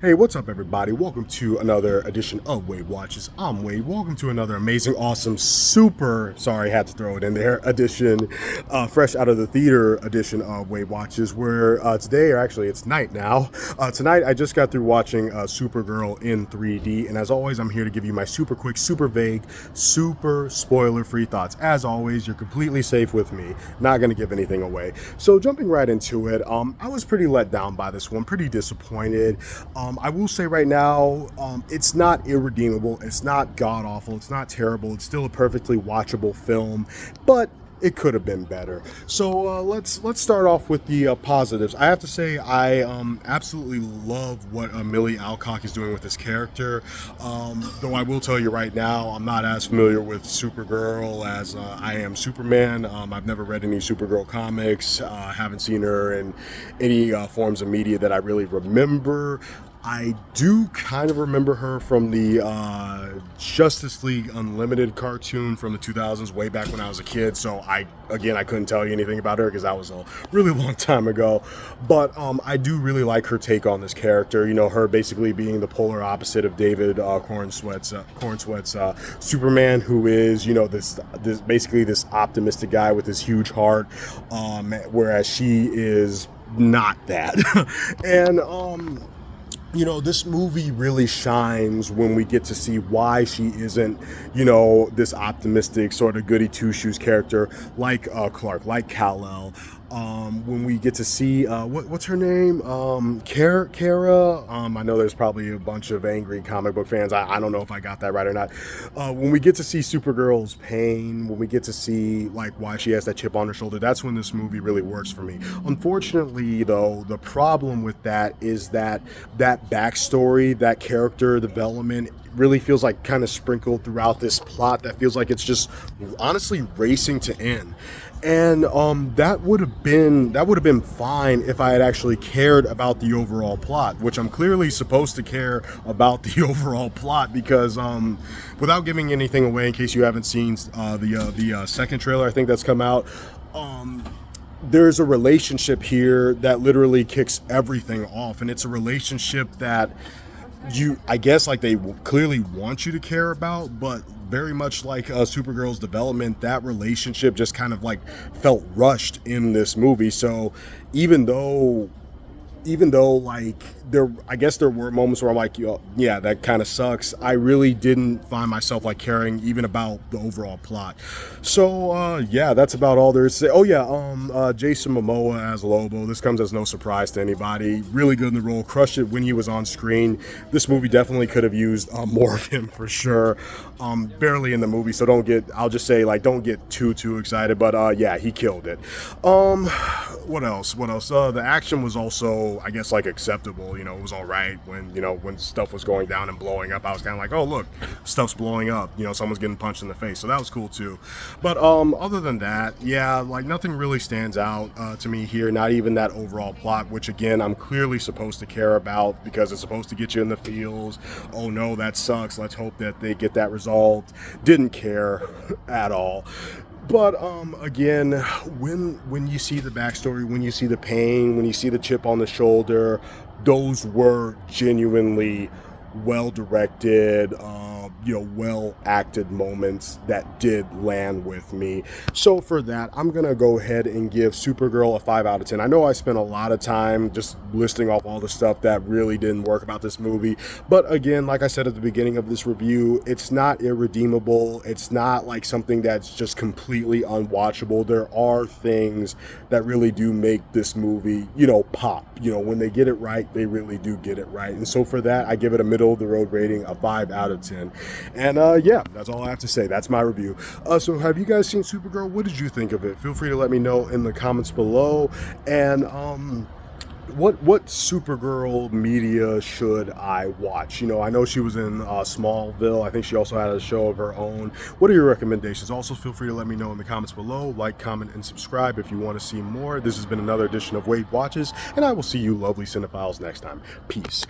Hey, what's up, everybody? Welcome to another edition of Wade Watches. I'm Wade. Welcome to another amazing, awesome, super, sorry, had to throw it in there, edition, fresh out of the theater edition of Wade Watches, where today, or actually it's night now, tonight I just got through watching Supergirl in 3D, and as always, I'm here to give you my super quick, super vague, super spoiler-free thoughts. As always, you're completely safe with me, not going to give anything away. So jumping right into it, I was pretty let down by this one, pretty disappointed. I will say right now, it's not irredeemable, it's not god-awful, it's not terrible, it's still a perfectly watchable film, but it could have been better. So let's start off with the positives. I have to say I absolutely love what Millie Alcock is doing with this character. Though I will tell you right now, I'm not as familiar with Supergirl as I am Superman. I've never read any Supergirl comics. Haven't seen her in any forms of media that I really remember. I do kind of remember her from the Justice League Unlimited cartoon from the 2000s, way back when I was a kid. So I couldn't tell you anything about her because that was a really long time ago. But I do really like her take on this character. You know, her basically being the polar opposite of David Cornsweat's Superman, who is, you know, this basically this optimistic guy with this huge heart, whereas she is not that. And you know, this movie really shines when we get to see why she isn't, you know, this optimistic sort of goody two-shoes character like Clark, like Kal-El. When we get to see what's her name, Kara. I know there's probably a bunch of angry comic book fans. I don't know if I got that right or not. When we get to see Supergirl's pain, when we get to see like why she has that chip on her shoulder, that's when this movie really works for me. Unfortunately, though, the problem with that is that backstory, that character development really feels like kind of sprinkled throughout this plot that feels like it's just honestly racing to end. And that would have been fine if I had actually cared about the overall plot, which I'm clearly supposed to care about the overall plot because without giving anything away, in case you haven't seen the second trailer, I think that's come out. There's a relationship here that literally kicks everything off, and it's a relationship that I guess like they clearly want you to care about, but very much like Supergirl's development, that relationship just kind of like felt rushed in this movie. So even though like I guess there were moments where I'm like, yeah, that kind of sucks, I really didn't find myself like caring even about the overall plot. So yeah, that's about all there is to say. Oh yeah, Jason Momoa as Lobo, this comes as no surprise to anybody. Really good in the role, crushed it when he was on screen. This movie definitely could have used more of him for sure. Barely in the movie, so I'll just say like don't get too excited, but yeah, he killed it. What else? The action was also, I guess, like acceptable. You know, it was all right when stuff was going down and blowing up. I was kind of like, oh look, stuff's blowing up. You know, someone's getting punched in the face, so that was cool too. But other than that, yeah, like nothing really stands out to me here. Not even that overall plot, which again I'm clearly supposed to care about because it's supposed to get you in the feels. Oh no, that sucks. Let's hope that they get that resolved. Didn't care at all. But again, when you see the backstory, when you see the pain, when you see the chip on the shoulder, those were genuinely well-directed, well-acted moments that did land with me. So for that, I'm gonna go ahead and give Supergirl a 5 out of 10. I know I spent a lot of time just listing off all the stuff that really didn't work about this movie, but again, like I said at the beginning of this review, it's not irredeemable. It's not like something that's just completely unwatchable. There are things that really do make this movie, pop. When they get it right, they really do get it right. And so for that, I give it a middle of the road rating, a 5 out of 10. And yeah, that's all I have to say. That's my review. So have you guys seen Supergirl? What did you think of it? Feel free to let me know in the comments below. And what Supergirl media should I watch? I know she was in Smallville. I think she also had a show of her own. What are your recommendations? Also, feel free to let me know in the comments below. Like, comment, and subscribe if you want to see more. This has been another edition of Wade Watches, and I will see you lovely cinephiles next time. Peace.